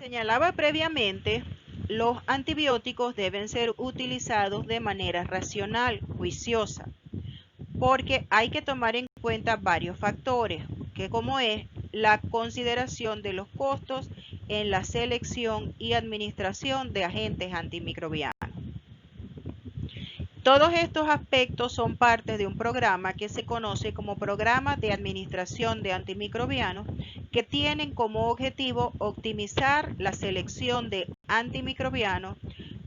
señalaba previamente, los antibióticos deben ser utilizados de manera racional, juiciosa, porque hay que tomar en cuenta varios factores, que como es la consideración de los costos en la selección y administración de agentes antimicrobianos. Todos estos aspectos son parte de un programa que se conoce como Programa de Administración de Antimicrobianos, que tienen como objetivo optimizar la selección de antimicrobianos,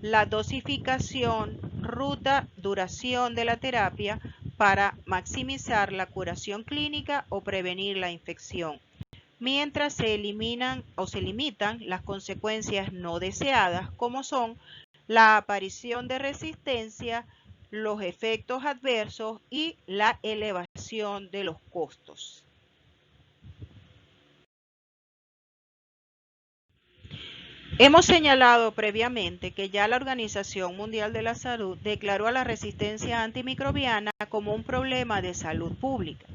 la dosificación, ruta, duración de la terapia para maximizar la curación clínica o prevenir la infección, mientras se eliminan o se limitan las consecuencias no deseadas, como son la aparición de resistencia, los efectos adversos y la elevación de los costos. Hemos señalado previamente que ya la Organización Mundial de la Salud declaró a la resistencia antimicrobiana como un problema de salud pública.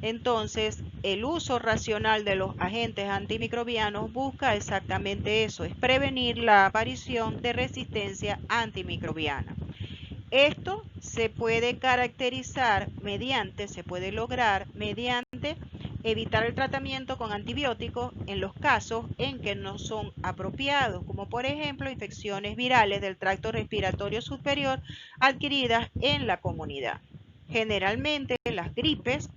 Entonces, el uso racional de los agentes antimicrobianos busca exactamente eso, es prevenir la aparición de resistencia antimicrobiana. Esto se puede lograr mediante evitar el tratamiento con antibióticos en los casos en que no son apropiados, como por ejemplo infecciones virales del tracto respiratorio superior adquiridas en la comunidad. Generalmente las gripes,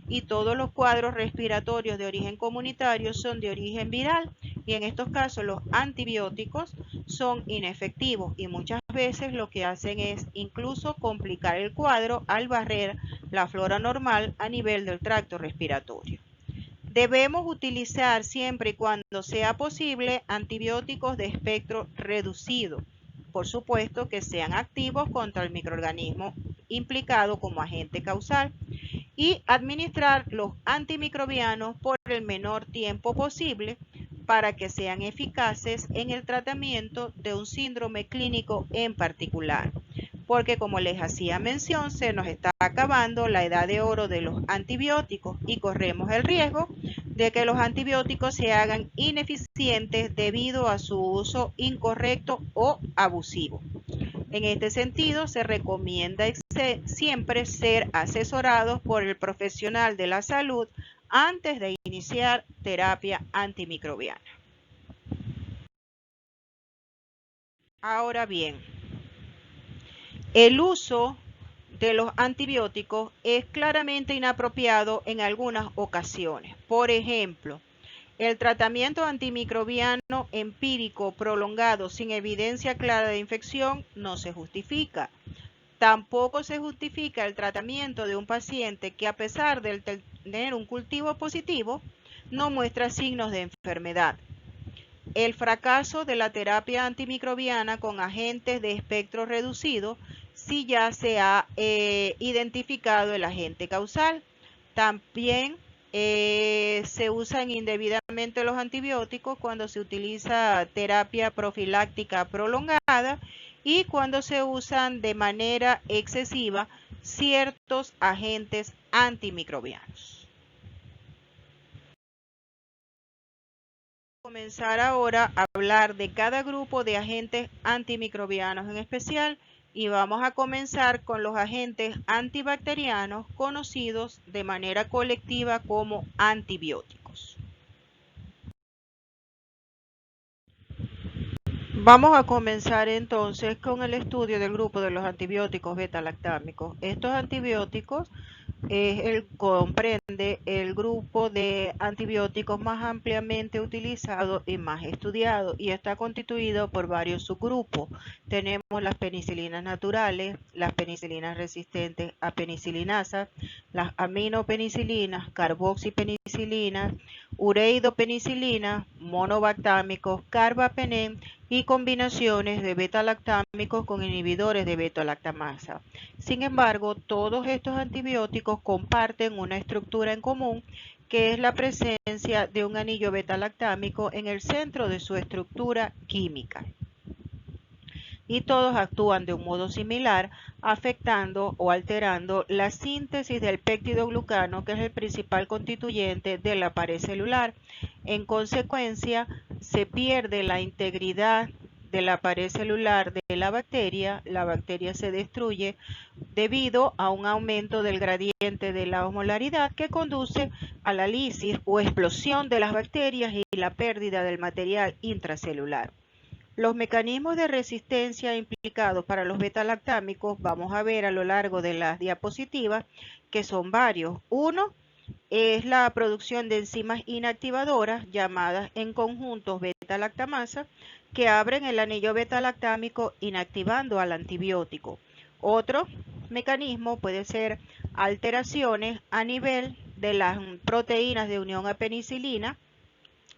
y todos los cuadros respiratorios de origen comunitario son de origen viral, y en estos casos los antibióticos son inefectivos y muchas veces lo que hacen es incluso complicar el cuadro al barrer la flora normal a nivel del tracto respiratorio. Debemos utilizar siempre y cuando sea posible antibióticos de espectro reducido, por supuesto que sean activos contra el microorganismo implicado como agente causal, y administrar los antimicrobianos por el menor tiempo posible para que sean eficaces en el tratamiento de un síndrome clínico en particular. Porque como les hacía mención, se nos está acabando la edad de oro de los antibióticos y corremos el riesgo de que los antibióticos se hagan ineficientes debido a su uso incorrecto o abusivo. En este sentido, se recomienda siempre ser asesorados por el profesional de la salud antes de iniciar terapia antimicrobiana. Ahora bien, el uso de los antibióticos es claramente inapropiado en algunas ocasiones. Por ejemplo, el tratamiento antimicrobiano empírico prolongado sin evidencia clara de infección no se justifica. Tampoco se justifica el tratamiento de un paciente que, a pesar de tener un cultivo positivo, no muestra signos de enfermedad. El fracaso de la terapia antimicrobiana con agentes de espectro reducido si ya se ha identificado el agente causal. También se usan indebidamente los antibióticos cuando se utiliza terapia profiláctica prolongada y cuando se usan de manera excesiva ciertos agentes antimicrobianos. Comenzar ahora a hablar de cada grupo de agentes antimicrobianos en especial, y vamos a comenzar con los agentes antibacterianos conocidos de manera colectiva como antibióticos. Vamos a comenzar entonces con el estudio del grupo de los antibióticos beta-lactámicos. Estos antibióticos comprende el grupo de antibióticos más ampliamente utilizado y más estudiado, y está constituido por varios subgrupos. Tenemos las penicilinas naturales, las penicilinas resistentes a penicilinasa, las aminopenicilinas, carboxipenicilinas, ureidopenicilinas, monobactámicos, carbapenem y combinaciones de beta-lactámicos con inhibidores de beta-lactamasa. Sin embargo, todos estos antibióticos comparten una estructura en común, que es la presencia de un anillo beta-lactámico en el centro de su estructura química. Y todos actúan de un modo similar, afectando o alterando la síntesis del péptidoglucano, que es el principal constituyente de la pared celular. En consecuencia, se pierde la integridad de la pared celular de la bacteria se destruye debido a un aumento del gradiente de la osmolaridad que conduce a la lisis o explosión de las bacterias y la pérdida del material intracelular. Los mecanismos de resistencia implicados para los beta-lactámicos vamos a ver a lo largo de las diapositivas, que son varios. Uno es la producción de enzimas inactivadoras llamadas en conjuntos beta-lactamasa que abren el anillo beta-lactámico inactivando al antibiótico. Otro mecanismo puede ser alteraciones a nivel de las proteínas de unión a penicilina,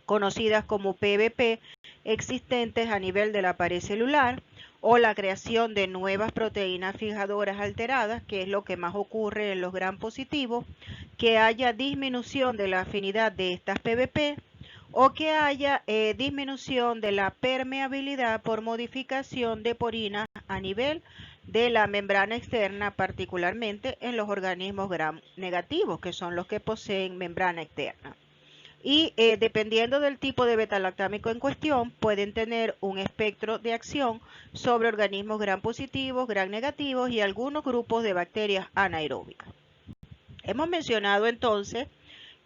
conocidas como PBP, existentes a nivel de la pared celular, o la creación de nuevas proteínas fijadoras alteradas, que es lo que más ocurre en los gram positivos, que haya disminución de la afinidad de estas PBP, o que haya disminución de la permeabilidad por modificación de porinas a nivel de la membrana externa, particularmente en los organismos gram negativos, que son los que poseen membrana externa. Y dependiendo del tipo de beta-lactámico en cuestión, pueden tener un espectro de acción sobre organismos gram positivos, gram negativos y algunos grupos de bacterias anaeróbicas. Hemos mencionado entonces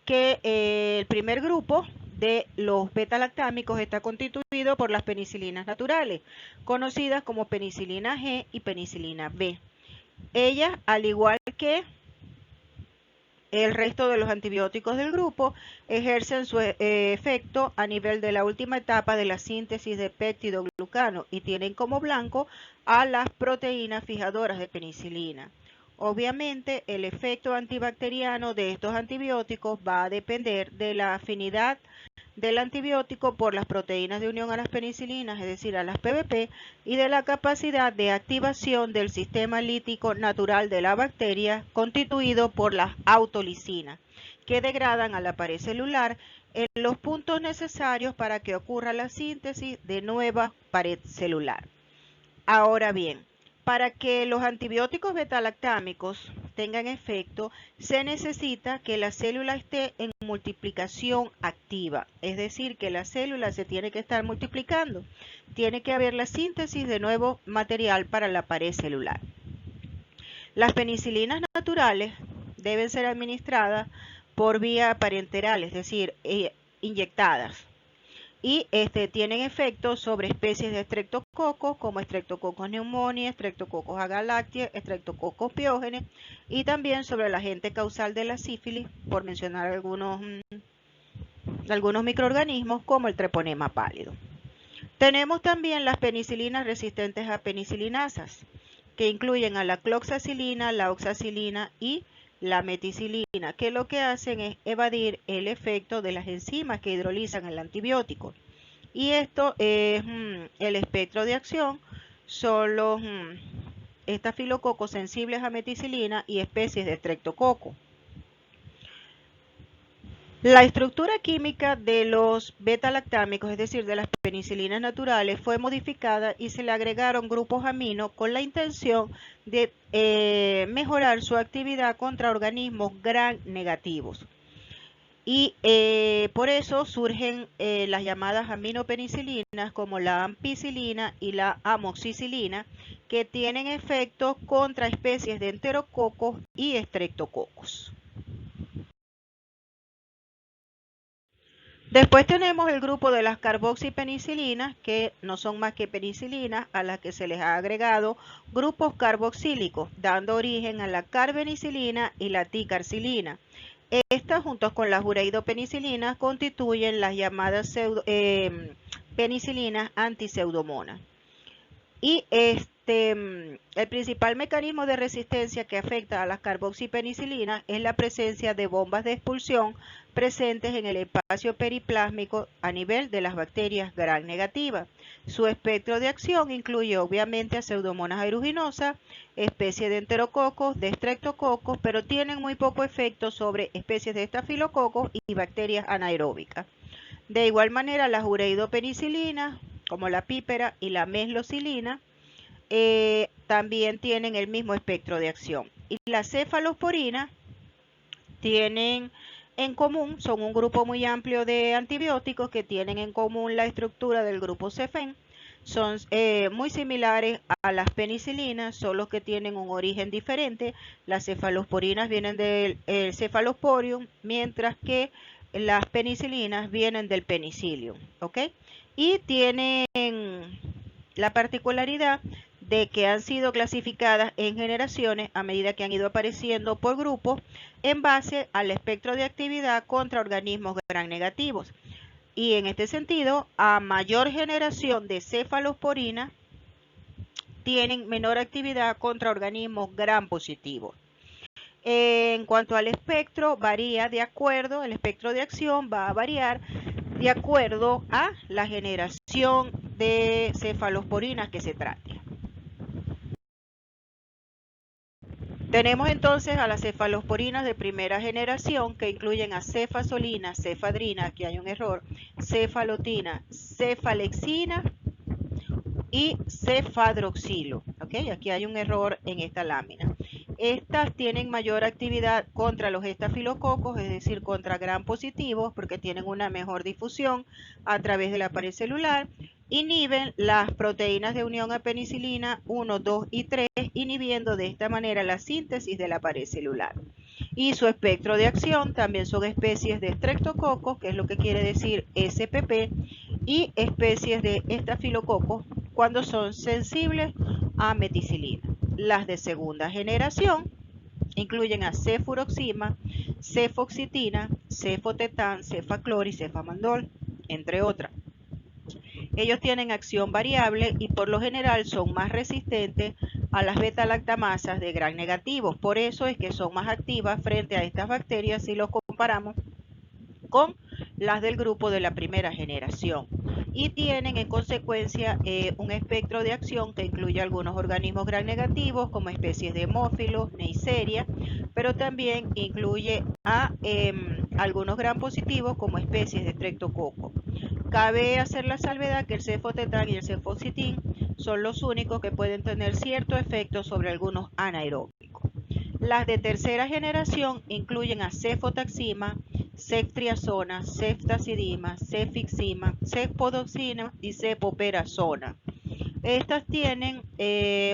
que el primer grupo de los beta-lactámicos está constituido por las penicilinas naturales, conocidas como penicilina G y penicilina B. Ellas, al igual que el resto de los antibióticos del grupo, ejercen su efecto a nivel de la última etapa de la síntesis de péptido-glucano y tienen como blanco a las proteínas fijadoras de penicilina. Obviamente, el efecto antibacteriano de estos antibióticos va a depender de la afinidad del antibiótico por las proteínas de unión a las penicilinas, es decir, a las PBP, y de la capacidad de activación del sistema lítico natural de la bacteria, constituido por las autolisinas, que degradan a la pared celular en los puntos necesarios para que ocurra la síntesis de nueva pared celular. Ahora bien, para que los antibióticos beta-lactámicos tengan efecto, se necesita que la célula esté en multiplicación activa, es decir, que la célula se tiene que estar multiplicando, tiene que haber la síntesis de nuevo material para la pared celular. Las penicilinas naturales deben ser administradas por vía parenteral, es decir, inyectadas. Y tienen efectos sobre especies de estreptococos como Streptococcus pneumoniae, Streptococcus agalactiae, Streptococcus pyogenes, y también sobre el agente causal de la sífilis, por mencionar algunos microorganismos como el treponema pálido. Tenemos también las penicilinas resistentes a penicilinasas, que incluyen a la cloxacilina, la oxacilina y la meticilina, que lo que hacen es evadir el efecto de las enzimas que hidrolizan el antibiótico. Y esto es el espectro de acción, son los estafilococos sensibles a meticilina y especies de estreptococo. La estructura química de los beta-lactámicos, es decir, de las penicilinas naturales, fue modificada y se le agregaron grupos amino con la intención de mejorar su actividad contra organismos gram negativos. Y por eso surgen las llamadas aminopenicilinas como la ampicilina y la amoxicilina, que tienen efectos contra especies de enterococos y estreptococos. Después tenemos el grupo de las carboxipenicilinas, que no son más que penicilinas a las que se les ha agregado grupos carboxílicos, dando origen a la carbenicilina y la ticarcilina. Estas, juntos con las ureidopenicilinas, constituyen las llamadas penicilinas antiseudomonas. Y el principal mecanismo de resistencia que afecta a las carboxipenicilinas es la presencia de bombas de expulsión presentes en el espacio periplásmico a nivel de las bacterias gram negativas. Su espectro de acción incluye obviamente a Pseudomonas aeruginosa, especies de enterococos, de estreptococos, pero tienen muy poco efecto sobre especies de estafilococos y bacterias anaeróbicas. De igual manera, las ureidopenicilinas, como la pípera y la meslocilina, también tienen el mismo espectro de acción. Y las cefalosporinas tienen en común, son un grupo muy amplio de antibióticos que tienen en común la estructura del grupo cefen. Son muy similares a las penicilinas, solo que tienen un origen diferente. Las cefalosporinas vienen del Cephalosporium, mientras que las penicilinas vienen del Penicillium, ¿ok? Y tienen la particularidad de que han sido clasificadas en generaciones a medida que han ido apareciendo por grupos en base al espectro de actividad contra organismos gram negativos. Y en este sentido, a mayor generación de cefalosporina, tienen menor actividad contra organismos gram positivos. En cuanto al espectro, varía de acuerdo, el espectro de acción va a variar de acuerdo a la generación de cefalosporinas que se trate. Tenemos entonces a las cefalosporinas de primera generación que incluyen a cefasolina, cefadrina, aquí hay un error, cefalotina, cefalexina y cefadroxilo. ¿Okay? Aquí hay un error en esta lámina. Estas tienen mayor actividad contra los estafilococos, es decir, contra gram positivos, porque tienen una mejor difusión a través de la pared celular. Inhiben las proteínas de unión a penicilina 1, 2 y 3, inhibiendo de esta manera la síntesis de la pared celular. Y su espectro de acción también son especies de estreptococos, que es lo que quiere decir SPP, y especies de estafilococos cuando son sensibles a meticilina. Las de segunda generación incluyen a cefuroxima, cefoxitina, cefotetán, cefaclor y cefamandol, entre otras. Ellos tienen acción variable y por lo general son más resistentes a las beta-lactamasas de gram negativos. Por eso es que son más activas frente a estas bacterias si los comparamos con las del grupo de la primera generación. Y tienen en consecuencia un espectro de acción que incluye algunos organismos gram negativos como especies de hemófilos, neisseria, pero también incluye a algunos gram positivos como especies de streptococcus. Cabe hacer la salvedad que el cefotetán y el cefoxitin son los únicos que pueden tener cierto efecto sobre algunos anaeróbicos. Las de tercera generación incluyen a cefotaxima, ceftriaxona, ceftazidima, cefixima, cepodoxina y cepoperazona. Estas tienen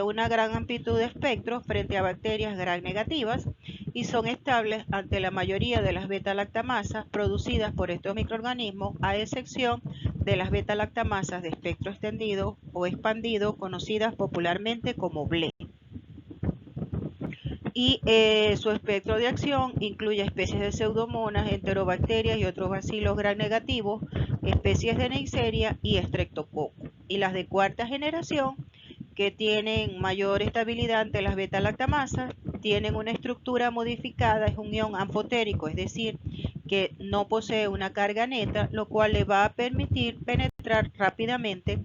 una gran amplitud de espectro frente a bacterias gram negativas y son estables ante la mayoría de las beta-lactamasas producidas por estos microorganismos, a excepción de las beta-lactamasas de espectro extendido o expandido, conocidas popularmente como BLE. Y su espectro de acción incluye especies de pseudomonas, enterobacterias y otros bacilos gram negativos, especies de neisseria y streptococcus. Y las de cuarta generación, que tienen mayor estabilidad ante las beta-lactamasas, tienen una estructura modificada, es un ion anfotérico, es decir, que no posee una carga neta, lo cual le va a permitir penetrar rápidamente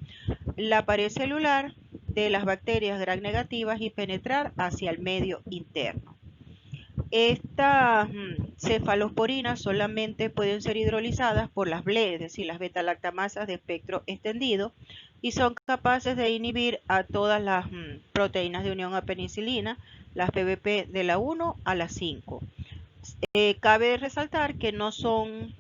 la pared celular de las bacterias gram negativas y penetrar hacia el medio interno. Estas cefalosporinas solamente pueden ser hidrolizadas por las BLE, es decir, las beta-lactamasas de espectro extendido, y son capaces de inhibir a todas las proteínas de unión a penicilina, las PBP de la 1 a la 5. Cabe resaltar que no son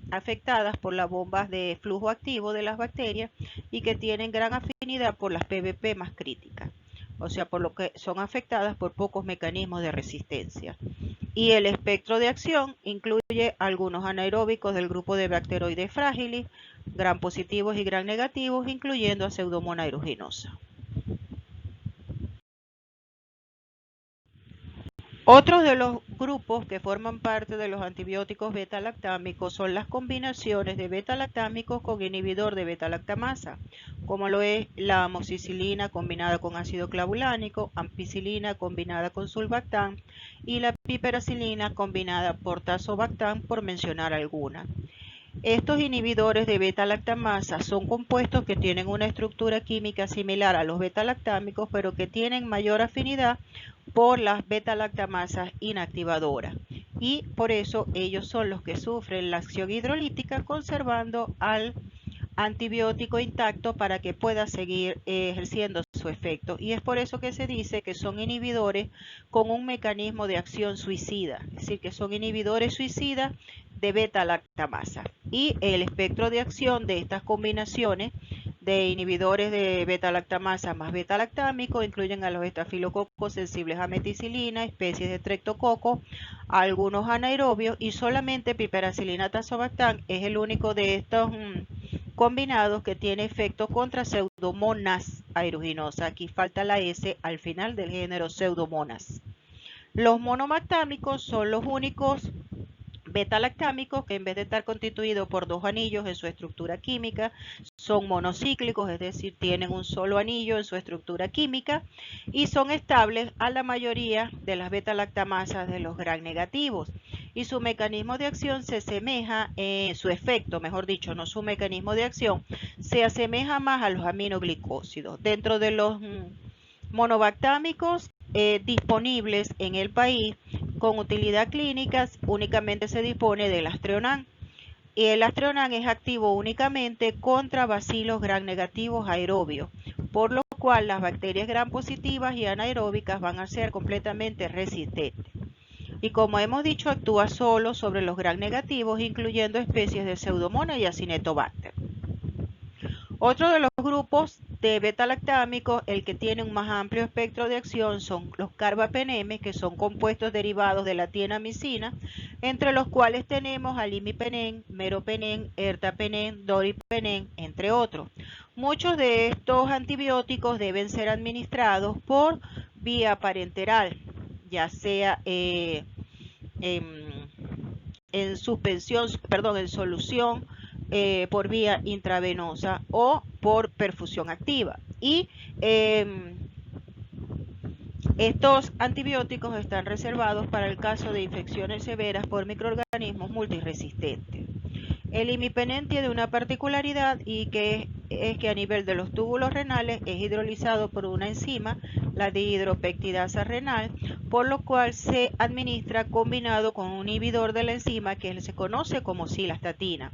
afectadas por las bombas de flujo activo de las bacterias y que tienen gran afinidad por las PBP más críticas, o sea, por lo que son afectadas por pocos mecanismos de resistencia. Y el espectro de acción incluye algunos anaeróbicos del grupo de Bacteroides fragilis, gram positivos y gram negativos, incluyendo a Pseudomonas aeruginosa. Otros de los grupos que forman parte de los antibióticos beta-lactámicos son las combinaciones de beta-lactámicos con inhibidor de beta-lactamasa, como lo es la amoxicilina combinada con ácido clavulánico, ampicilina combinada con sulbactam y la piperacilina combinada por tazobactam, por mencionar algunas. Estos inhibidores de beta-lactamasa son compuestos que tienen una estructura química similar a los beta-lactámicos, pero que tienen mayor afinidad por las beta-lactamasas inactivadoras. Y por eso ellos son los que sufren la acción hidrolítica, conservando al antibiótico intacto para que pueda seguir ejerciendo su efecto. Y es por eso que se dice que son inhibidores con un mecanismo de acción suicida, es decir, que son inhibidores suicidas de beta-lactamasa. Y el espectro de acción de estas combinaciones de inhibidores de beta-lactamasa más beta-lactámico incluyen a los estafilococos sensibles a meticilina, especies de streptococo, algunos anaerobios, y solamente piperacilina tazobactam es el único de estos combinados que tiene efecto contra Pseudomonas aeruginosa. Aquí falta la S al final del género Pseudomonas. Los monomactámicos son los únicos beta-lactámicos que en vez de estar constituidos por dos anillos en su estructura química, son monocíclicos, es decir, tienen un solo anillo en su estructura química y son estables a la mayoría de las beta-lactamasas de los gram negativos. Y su mecanismo de acción se asemeja, su efecto, mejor dicho, no su mecanismo de acción, se asemeja más a los aminoglicósidos. Dentro de los monobactámicos disponibles en el país con utilidad clínica, únicamente se dispone del Astreonan. Y el Astreonan es activo únicamente contra bacilos gram negativos aerobios, por lo cual las bacterias gram positivas y anaeróbicas van a ser completamente resistentes. Y como hemos dicho, actúa solo sobre los gram negativos, incluyendo especies de Pseudomonas y Acinetobacter. Otro de los grupos de beta-lactámicos, el que tiene un más amplio espectro de acción, son los carbapenemes, que son compuestos derivados de la tienamicina, entre los cuales tenemos al imipenem, meropenem, ertapenem, doripenem, entre otros. Muchos de estos antibióticos deben ser administrados por vía parenteral, ya sea en solución, por vía intravenosa o por perfusión activa. Y estos antibióticos están reservados para el caso de infecciones severas por microorganismos multiresistentes. El imipenem tiene una particularidad y es que a nivel de los túbulos renales es hidrolizado por una enzima, la dihidropeptidasa renal, por lo cual se administra combinado con un inhibidor de la enzima que se conoce como cilastatina.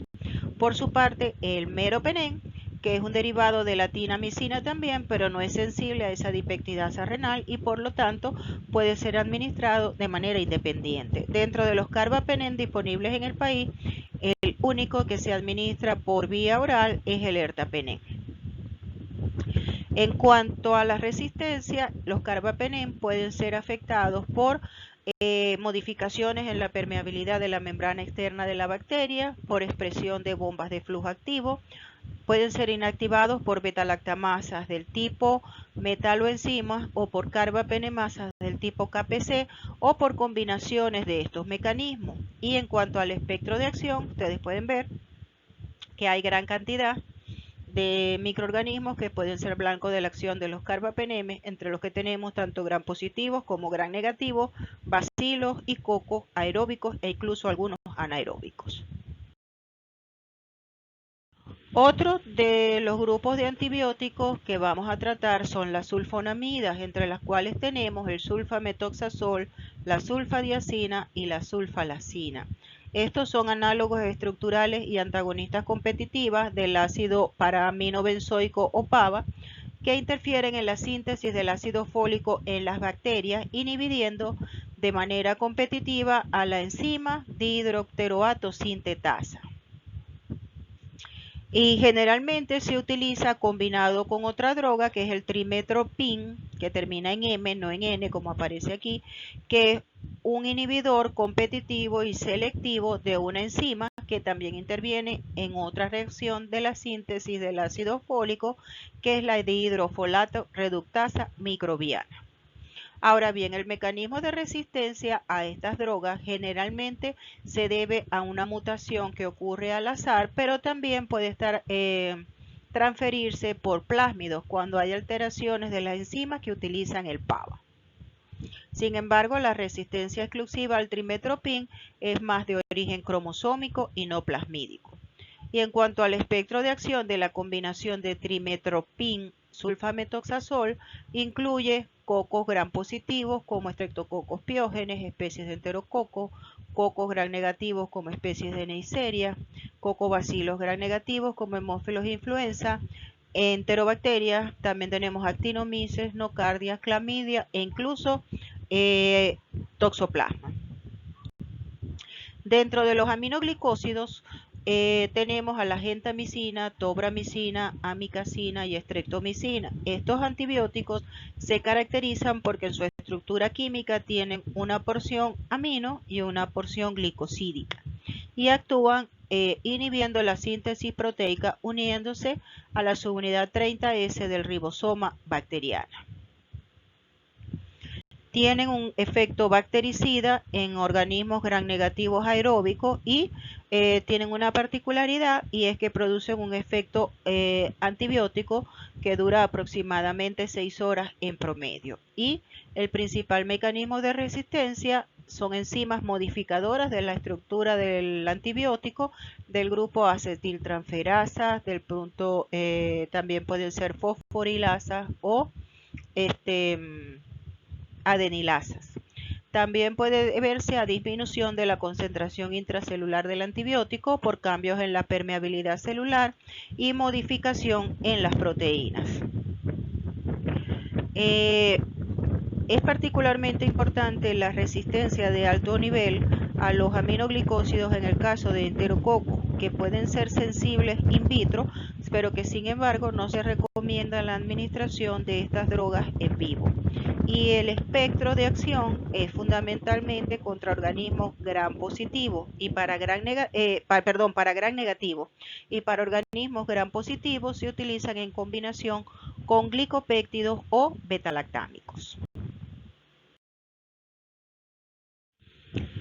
Por su parte, el meropenem, que es un derivado de la tinamicina también, pero no es sensible a esa dipeptidasa renal y por lo tanto puede ser administrado de manera independiente. Dentro de los carbapenem disponibles en el país, el único que se administra por vía oral es el ertapenem. En cuanto a la resistencia, los carbapenem pueden ser afectados por modificaciones en la permeabilidad de la membrana externa de la bacteria, por expresión de bombas de flujo activo, pueden ser inactivados por beta-lactamasas del tipo metaloenzimas o por carbapenemasas del tipo KPC o por combinaciones de estos mecanismos. Y en cuanto al espectro de acción, ustedes pueden ver que hay gran cantidad de microorganismos que pueden ser blanco de la acción de los carbapenemes, entre los que tenemos tanto gram positivos como gram negativos, bacilos y cocos aeróbicos e incluso algunos anaeróbicos. Otro de los grupos de antibióticos que vamos a tratar son las sulfonamidas, entre las cuales tenemos el sulfametoxazol, la sulfadiazina y la sulfalacina. Estos son análogos estructurales y antagonistas competitivas del ácido paraaminobenzoico o PABA, que interfieren en la síntesis del ácido fólico en las bacterias, inhibiendo de manera competitiva a la enzima dihidroocteroato sintetasa. Y generalmente se utiliza combinado con otra droga que es el trimetoprim, que termina en M, no en N como aparece aquí, que es un inhibidor competitivo y selectivo de una enzima que también interviene en otra reacción de la síntesis del ácido fólico, que es la dihidrofolato reductasa microbiana. Ahora bien, el mecanismo de resistencia a estas drogas generalmente se debe a una mutación que ocurre al azar, pero también puede estar transferirse por plásmidos cuando hay alteraciones de las enzimas que utilizan el PABA. Sin embargo, la resistencia exclusiva al trimetoprim es más de origen cromosómico y no plasmídico. Y en cuanto al espectro de acción de la combinación de trimetoprim sulfametoxazol, incluye cocos gram positivos como Streptococcus pyogenes, especies de enterococos, cocos gram negativos como especies de Neisseria, cocobacilos gram negativos como Haemophilus influenza, enterobacterias, también tenemos actinomyces, nocardia, clamidia e incluso toxoplasma. Dentro de los aminoglicósidos tenemos a la gentamicina, tobramicina, amikacina y streptomicina. Estos antibióticos se caracterizan porque en su estructura química tienen una porción amino y una porción glicosídica y actúan inhibiendo la síntesis proteica uniéndose a la subunidad 30S del ribosoma bacteriano. Tienen un efecto bactericida en organismos gram negativos aeróbicos y tienen una particularidad, y es que producen un efecto antibiótico que dura aproximadamente 6 horas en promedio. Y el principal mecanismo de resistencia son enzimas modificadoras de la estructura del antibiótico del grupo acetiltransferasa, del punto también pueden ser fosforilasas o adenilasas. También puede deberse a disminución de la concentración intracelular del antibiótico por cambios en la permeabilidad celular y modificación en las proteínas. Es particularmente importante la resistencia de alto nivel a los aminoglicósidos en el caso de enterococos, que pueden ser sensibles in vitro, pero que sin embargo no se recomienda la administración de estas drogas en vivo. Y el espectro de acción es fundamentalmente contra organismos gram positivos y para gram negativo, y para organismos gram positivos se utilizan en combinación con glicopéptidos o betalactámicos.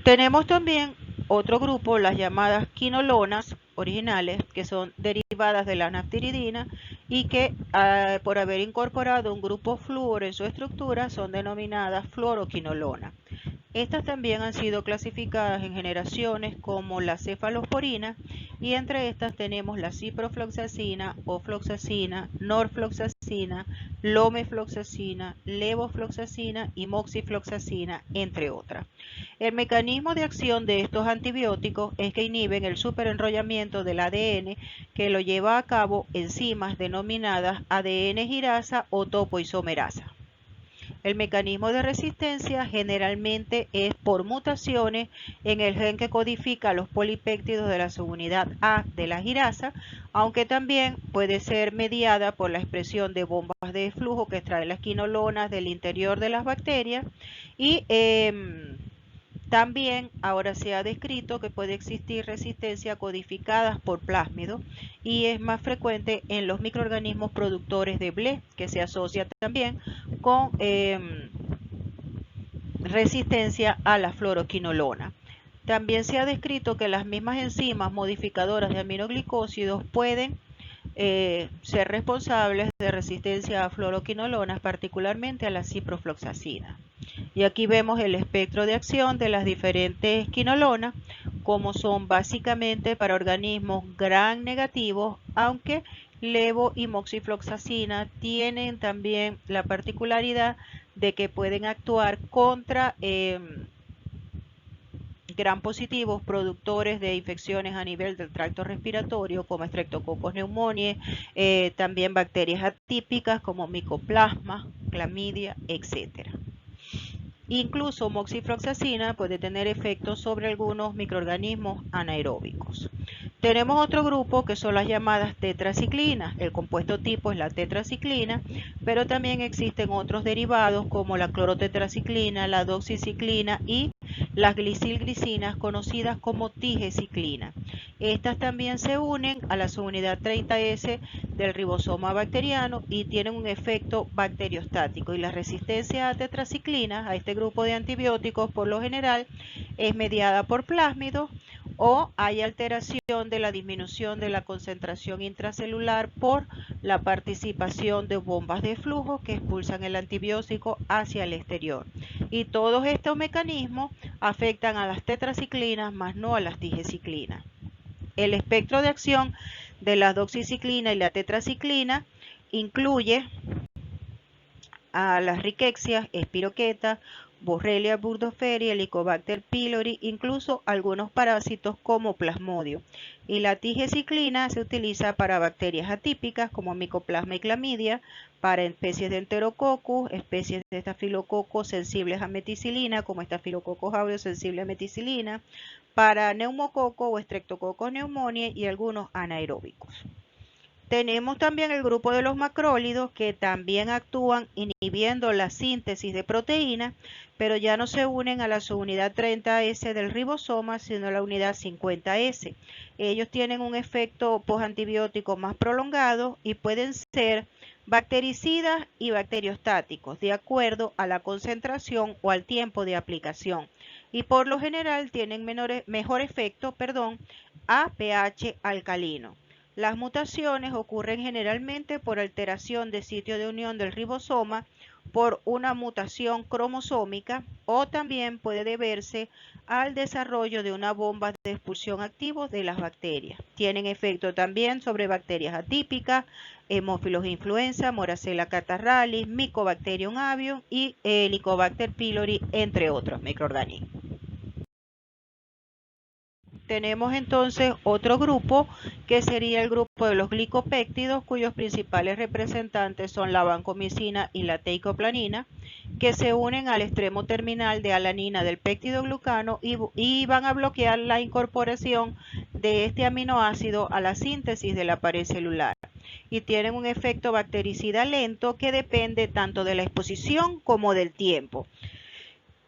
Tenemos también otro grupo, las llamadas quinolonas originales, que son derivadas de la naftiridina y que por haber incorporado un grupo flúor en su estructura son denominadas fluoroquinolonas. Estas también han sido clasificadas en generaciones como la cefalosporina, y entre estas tenemos la ciprofloxacina, ofloxacina, norfloxacina, lomefloxacina, levofloxacina y moxifloxacina, entre otras. El mecanismo de acción de estos antibióticos es que inhiben el superenrollamiento del ADN, que lo lleva a cabo enzimas denominadas ADN girasa o topoisomerasa. El mecanismo de resistencia generalmente es por mutaciones en el gen que codifica los polipéptidos de la subunidad A de la girasa, aunque también puede ser mediada por la expresión de bombas de flujo que extraen las quinolonas del interior de las bacterias. Y también ahora se ha descrito que puede existir resistencia codificada por plásmidos, y es más frecuente en los microorganismos productores de BLE, que se asocia también con resistencia a la fluoroquinolona. También se ha descrito que las mismas enzimas modificadoras de aminoglicósidos pueden ser responsables de resistencia a fluoroquinolonas, particularmente a la ciprofloxacina. Y aquí vemos el espectro de acción de las diferentes quinolonas, como son básicamente para organismos gram negativos, aunque levo y moxifloxacina tienen también la particularidad de que pueden actuar contra gram positivos productores de infecciones a nivel del tracto respiratorio, como Streptococcus pneumoniae, también bacterias atípicas como Mycoplasma, clamidia, etc. Incluso moxifloxacina puede tener efectos sobre algunos microorganismos anaeróbicos. Tenemos otro grupo que son las llamadas tetraciclinas. El compuesto tipo es la tetraciclina, pero también existen otros derivados como la clorotetraciclina, la doxiciclina y las glicilglicinas, conocidas como tigeciclina. Estas también se unen a la subunidad 30S del ribosoma bacteriano y tienen un efecto bacteriostático, y la resistencia a tetraciclinas, a este grupo de antibióticos, por lo general es mediada por plásmidos, o hay alteración de la disminución de la concentración intracelular por la participación de bombas de flujo que expulsan el antibiótico hacia el exterior. Y todos estos mecanismos afectan a las tetraciclinas, más no a las tigeciclinas. El espectro de acción de la doxiciclina y la tetraciclina incluye a las riquecias, espiroquetas, Borrelia burgdorferi, Helicobacter pylori, incluso algunos parásitos como Plasmodium. Y la tigeciclina se utiliza para bacterias atípicas como Mycoplasma y Clamidia, para especies de Enterococcus, especies de estafilococos sensibles a meticilina como Staphylococcus aureus sensible a meticilina, para neumococo o Streptococcus pneumoniae y algunos anaeróbicos. Tenemos también el grupo de los macrólidos que también actúan inhibiendo la síntesis de proteínas, pero ya no se unen a la subunidad 30S del ribosoma, sino a la unidad 50S. Ellos tienen un efecto postantibiótico más prolongado y pueden ser bactericidas y bacteriostáticos, de acuerdo a la concentración o al tiempo de aplicación. Y por lo general tienen mejor efecto a pH alcalino. Las mutaciones ocurren generalmente por alteración de sitio de unión del ribosoma, por una mutación cromosómica, o también puede deberse al desarrollo de una bomba de expulsión activos de las bacterias. Tienen efecto también sobre bacterias atípicas, Haemophilus influenza, Moracella catarrhalis, Mycobacterium avium y Helicobacter pylori, entre otros microorganismos. Tenemos entonces otro grupo que sería el grupo de los glicopéptidos, cuyos principales representantes son la vancomicina y la teicoplanina, que se unen al extremo terminal de alanina del péptido glucano y van a bloquear la incorporación de este aminoácido a la síntesis de la pared celular. Y tienen un efecto bactericida lento que depende tanto de la exposición como del tiempo.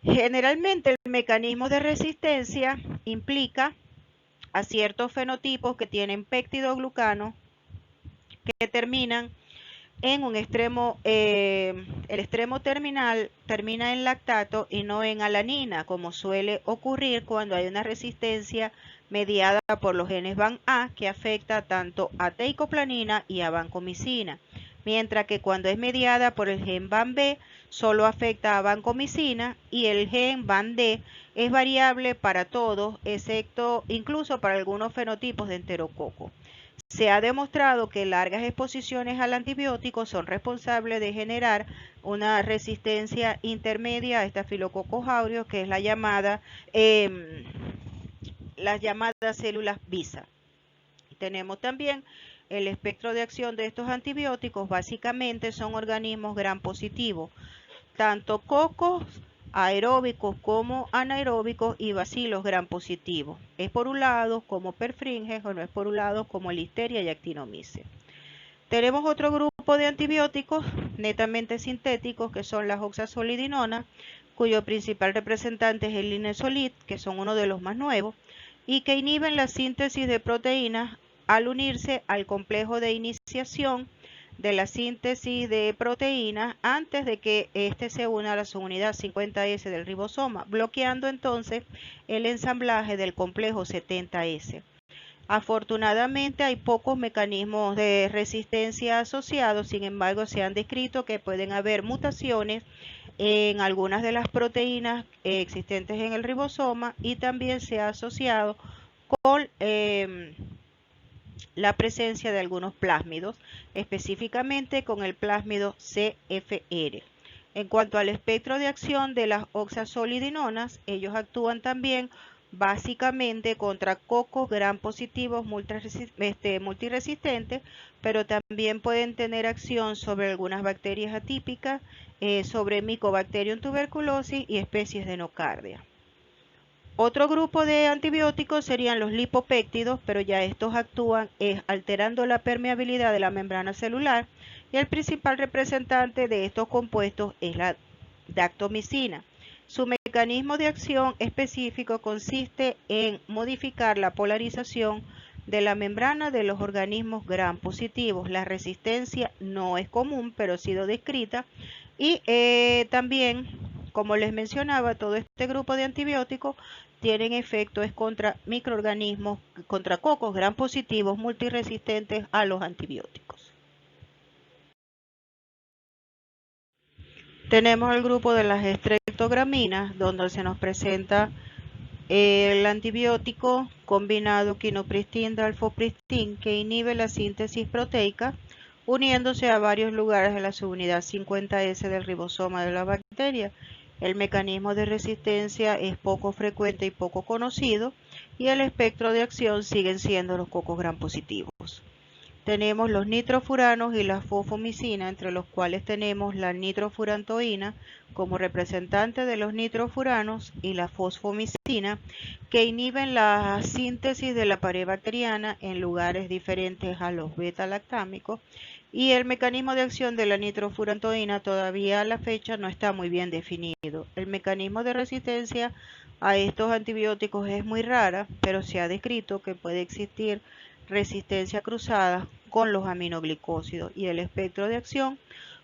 Generalmente el mecanismo de resistencia implica a ciertos fenotipos que tienen péptidoglucano que terminan en un extremo, el extremo terminal termina en lactato y no en alanina, como suele ocurrir cuando hay una resistencia mediada por los genes VAN-A que afecta tanto a teicoplanina y a vancomicina, mientras que cuando es mediada por el gen VAN-B solo afecta a vancomicina y el gen VAN-D es variable para todos, excepto incluso para algunos fenotipos de enterococo. Se ha demostrado que largas exposiciones al antibiótico son responsables de generar una resistencia intermedia a Staphylococcus aureus, que es las llamadas células BISA. Tenemos también el espectro de acción de estos antibióticos, básicamente son organismos gram positivos, tanto cocos aeróbicos como anaeróbicos y bacilos gram positivos, esporulados como perfringens o no esporulados como listeria y actinomyces. Tenemos otro grupo de antibióticos netamente sintéticos que son las oxazolidinonas, cuyo principal representante es el linezolid, que son uno de los más nuevos, y que inhiben la síntesis de proteínas al unirse al complejo de iniciación de la síntesis de proteínas antes de que éste se una a la subunidad 50S del ribosoma, bloqueando entonces el ensamblaje del complejo 70S. Afortunadamente hay pocos mecanismos de resistencia asociados, sin embargo se han descrito que pueden haber mutaciones en algunas de las proteínas existentes en el ribosoma y también se ha asociado con la presencia de algunos plásmidos, específicamente con el plásmido CFR. En cuanto al espectro de acción de las oxazolidinonas, ellos actúan también básicamente contra cocos gram positivos multiresistentes, pero también pueden tener acción sobre algunas bacterias atípicas, sobre Mycobacterium tuberculosis y especies de nocardia. Otro grupo de antibióticos serían los lipopéptidos, pero ya estos actúan alterando la permeabilidad de la membrana celular y el principal representante de estos compuestos es la dactomicina. Su mecanismo de acción específico consiste en modificar la polarización de la membrana de los organismos gram positivos. La resistencia no es común, pero ha sido descrita y también, como les mencionaba, todo este grupo de antibióticos tienen efectos contra microorganismos, contra cocos gram positivos multiresistentes a los antibióticos. Tenemos el grupo de las estreptograminas, donde se nos presenta el antibiótico combinado quinopristin dalfopristin, que inhibe la síntesis proteica, uniéndose a varios lugares de la subunidad 50S del ribosoma de la bacteria. El mecanismo de resistencia es poco frecuente y poco conocido, y el espectro de acción siguen siendo los cocos gram positivos. Tenemos los nitrofuranos y la fosfomicina, entre los cuales tenemos la nitrofurantoína como representante de los nitrofuranos y la fosfomicina, que inhiben la síntesis de la pared bacteriana en lugares diferentes a los beta-lactámicos, y el mecanismo de acción de la nitrofurantoína todavía a la fecha no está muy bien definido. El mecanismo de resistencia a estos antibióticos es muy rara, pero se ha descrito que puede existir resistencia cruzada con los aminoglicósidos, y el espectro de acción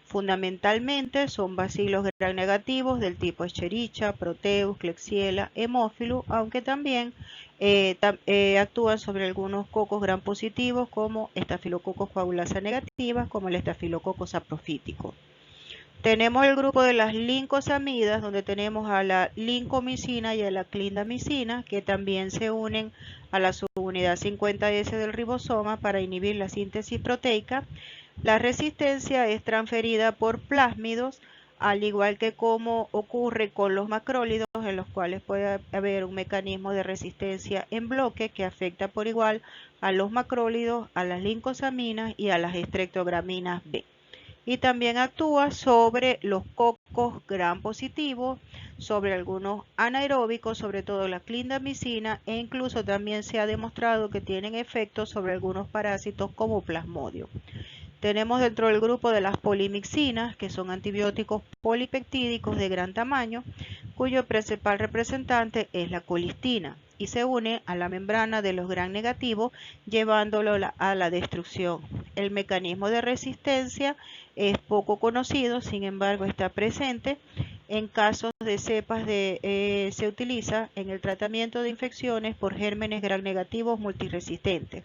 fundamentalmente son bacilos gram negativos del tipo Escherichia, Proteus, Klebsiella, Haemophilus, aunque también actúan sobre algunos cocos gram positivos como Staphylococcus coagulasa negativas, como el Staphylococcus saprofítico. Tenemos el grupo de las lincosamidas, donde tenemos a la lincomicina y a la clindamicina, que también se unen a la subunidad 50S del ribosoma para inhibir la síntesis proteica. La resistencia es transferida por plásmidos, al igual que como ocurre con los macrólidos, en los cuales puede haber un mecanismo de resistencia en bloque que afecta por igual a los macrólidos, a las lincosaminas y a las estreptograminas B. Y también actúa sobre los cocos gram positivos, sobre algunos anaeróbicos, sobre todo la clindamicina, e incluso también se ha demostrado que tienen efectos sobre algunos parásitos como Plasmodium. Tenemos dentro del grupo de las polimixinas, que son antibióticos polipeptídicos de gran tamaño, cuyo principal representante es la colistina, y se une a la membrana de los gram negativos, llevándolo a la destrucción. El mecanismo de resistencia es poco conocido, sin embargo está presente. En casos de cepas se utiliza en el tratamiento de infecciones por gérmenes gram negativos multiresistentes.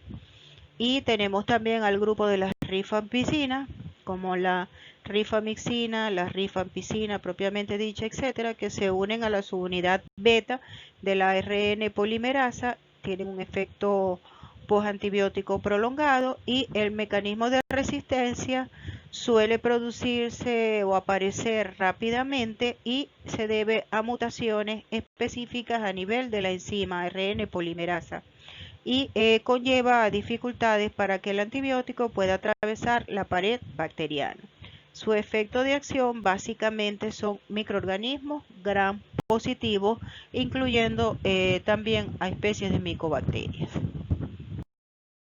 Y tenemos también al grupo de las rifampicinas, como la rifamicina, la rifampicina propiamente dicha, etcétera, que se unen a la subunidad beta de la ARN polimerasa, tienen un efecto postantibiótico prolongado, y el mecanismo de resistencia suele producirse o aparecer rápidamente y se debe a mutaciones específicas a nivel de la enzima ARN polimerasa, y conlleva dificultades para que el antibiótico pueda atravesar la pared bacteriana. Su efecto de acción básicamente son microorganismos gram positivos, incluyendo también a especies de micobacterias.